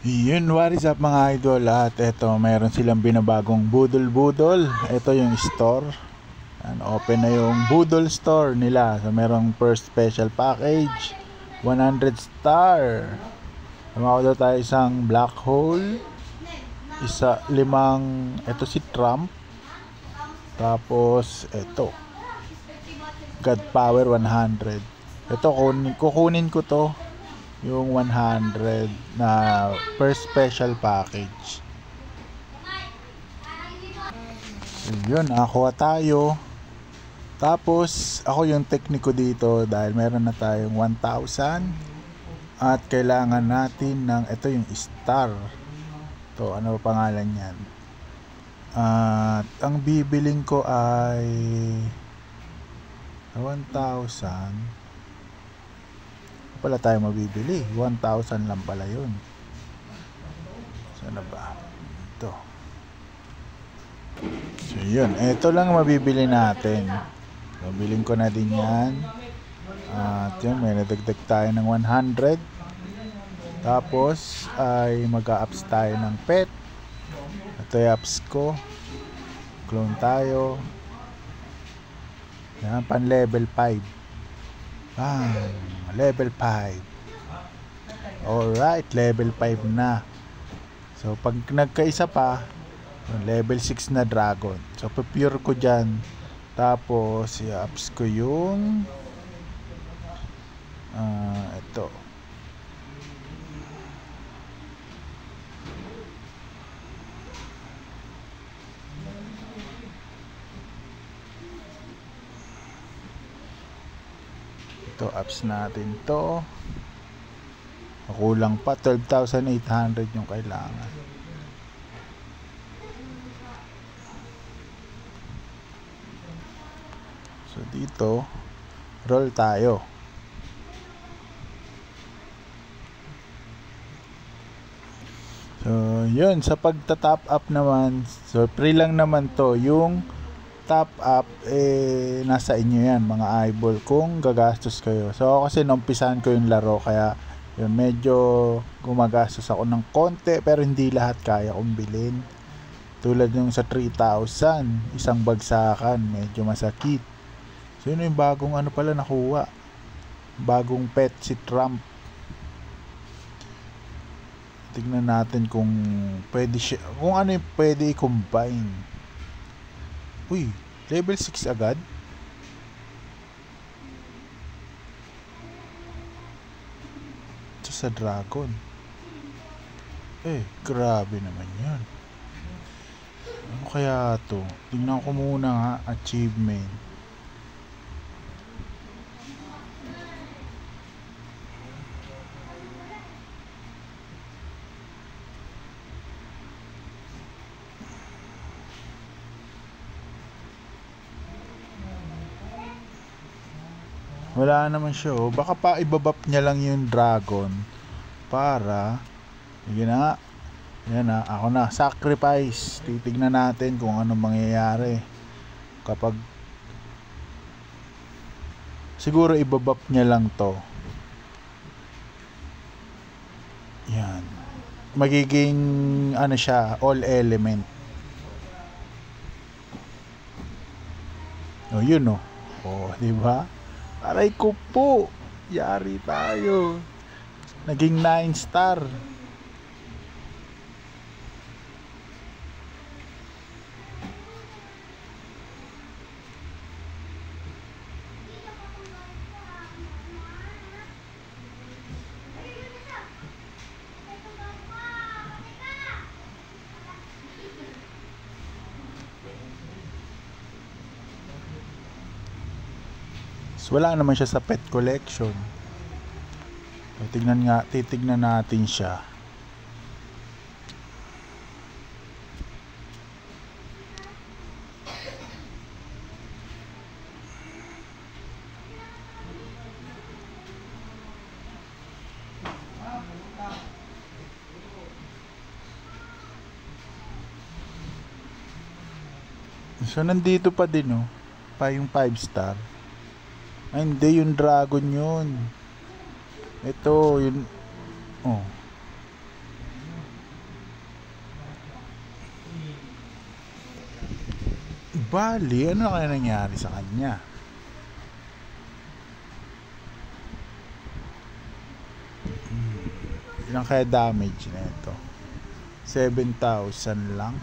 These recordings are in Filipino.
Yun, what is up mga idol? At eto, mayroon silang binabagong budol-budol. Ito yung store. Open na yung budol store nila. So merong first special package 100 star. Tumawa tayo isang black hole, isa limang, ito si Trump, tapos ito God Power 100. Ito kukunin ko to, yung 100 na first special package. So yun, nakakuha tayo. Tapos ako yung tekniko dito dahil meron na tayong 1,000 at kailangan natin ng, ito yung star to, ano pa pangalan yan. At ang bibiling ko ay 1,000. Pala tayo mabibili, 1,000 lang pala yun. Sana ba ito? So yun, ito lang mabibili natin. So bilhin ko na din yan. At yun, may nadagdag tayo ng 100. Tapos ay mag-a-apps tayo ng pet. Ito yung apps ko. Clone tayo. Yan, pan level 5. Level 5. Alright, level 5 na. So pag nagkaisa pa, level 6 na dragon. So pure ko dyan. Tapos i-apps ko yung ito. Ito, apps natin to. Kulang pa, 12,800 yung kailangan. So dito, roll tayo. So yun, sa pagta-top up naman, so free lang naman to. Yung top up nasa inyo yan mga eyeball kung gagastos kayo. So ako kasi numpisahan ko yung laro, kaya yun, medyo gumagastos ako ng konti, pero hindi lahat kaya kong bilhin. Tulad yung sa 3,000 isang bagsakan, medyo masakit. So yun yung bagong ano pala nakuha, bagong pet, si Trump. Tignan natin kung pwede siya, kung ano yung pwede i-combine. Uy, level 6 agad? Ito sa dragon. Grabe naman yan. Ano kaya to? Tingnan ko muna nga, achievement. Wala naman siya, oh. Baka pa ibabap niya lang yung dragon para, yun na, yan na, ako na, sacrifice. Titignan natin kung anong mangyayari kapag siguro ibabap niya lang to. Yan, magiging ano siya, all element. Oh, yun, oh. Oh, di ba? Aray ko po, yari tayo. Naging 9 star. Wala naman siya sa pet collection. Titignan natin siya. So nandito pa din, oh, pa yung 5 star. Ay, hindi, yung dragon yun. Ito, yun. Oh. Bali, ano kaya nangyari sa kanya? Ilang kaya damage na ito? 7,000 lang.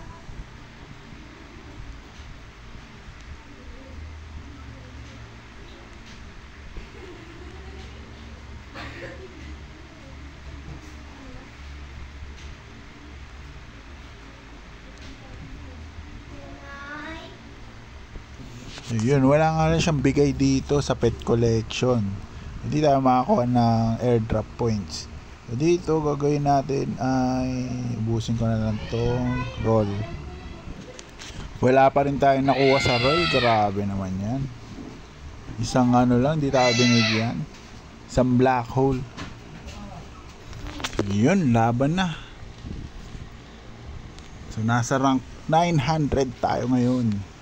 Yun, wala nga lang siyang bigay dito sa pet collection. Hindi tayo makakuha ng airdrop points. So dito gagawin natin ay ubusin ko na lang tong roll. Wala pa rin tayo nakuha sa roll. Grabe naman yan. Isang ano lang, di tayo binigyan. Isang black hole. Yun, laban na. So nasa rank 900 tayo ngayon.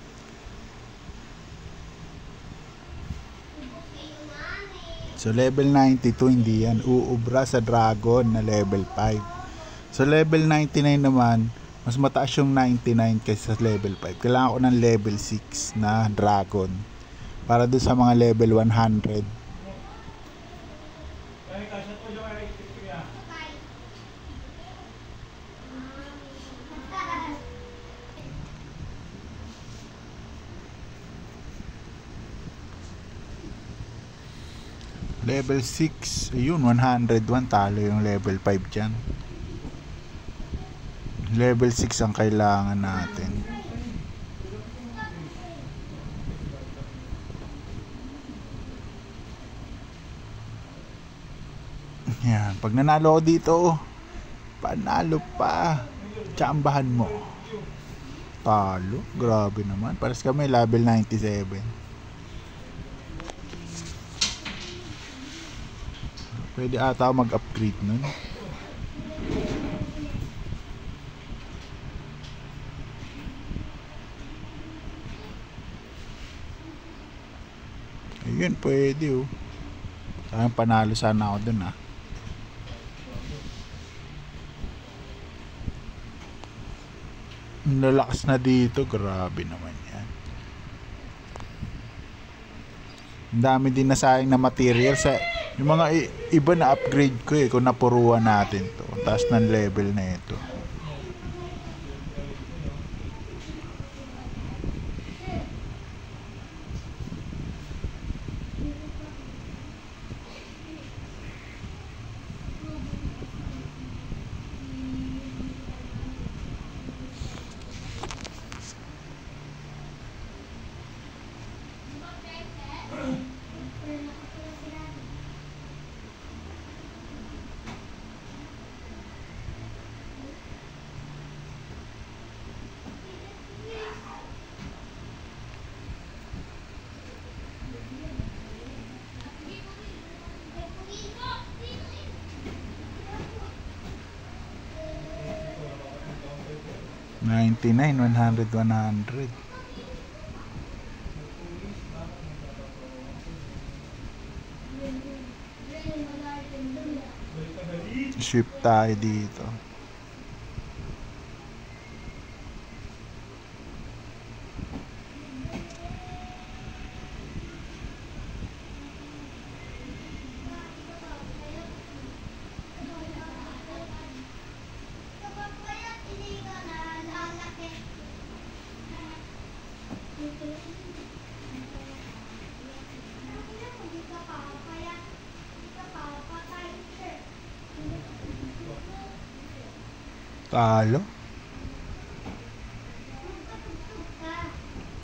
So level 92 hindi yan uubra sa dragon na level 5. So level 99 naman, mas mataas yung 99 kaysa sa level 5. Kailangan ko ng level 6 na dragon para doon sa mga level 100. Level 6, ayun, 101, talo yung level 5 dyan. Level 6 ang kailangan natin. Yan, pag nanalo ko dito, panalo pa. Tsambahan mo. Talo, grabe naman. Pares kami level 97. Pwede ata mag-upgrade nun. Ayun, pwede oh. Saan panalo sana ako dun ah. Ang lalakas na dito, grabe naman yan. Ang dami din nasayang na material sa yung mga iba na upgrade ko eh, kung napuruan natin to. Taas ng level na ito. $99, $100, $100. Ship tayo dito. Talo?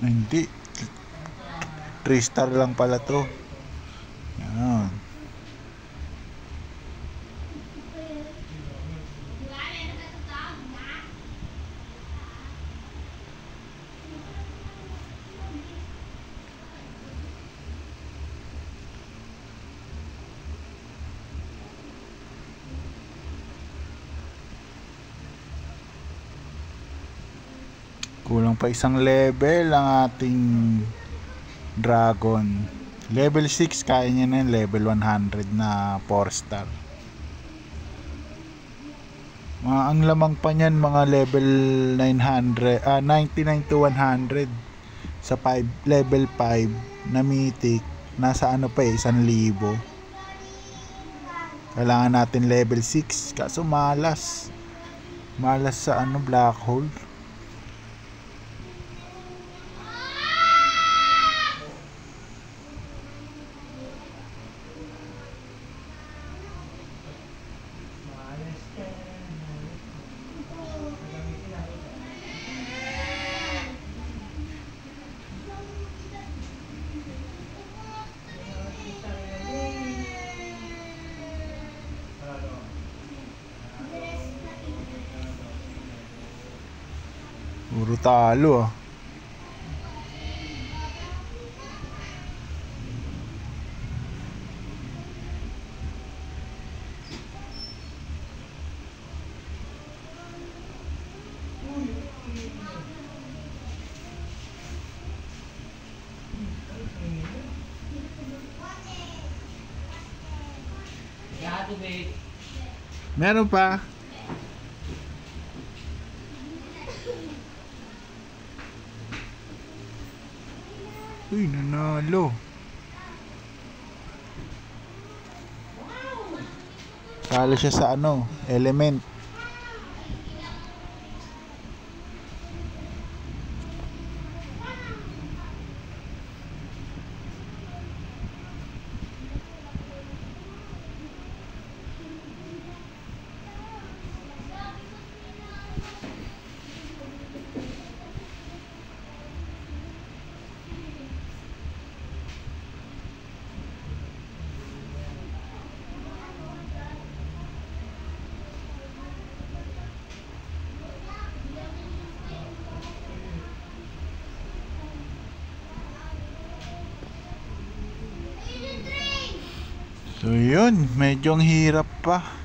Hindi. 3 star lang pala to. Yan. Kulang pa isang level ang ating dragon. Level 6 kaya niya na, level 100 na 4 star. Ang lamang pa niyan mga level 99 to 100. sa level 5 na mythic, nasa ano pa 1,000. Kailangan natin level 6, kaso malas sa black hole. Puro talo ah. Meron pa. Uy, nanalo. Talo siya sa element. So yun, medyo ang hirap pa.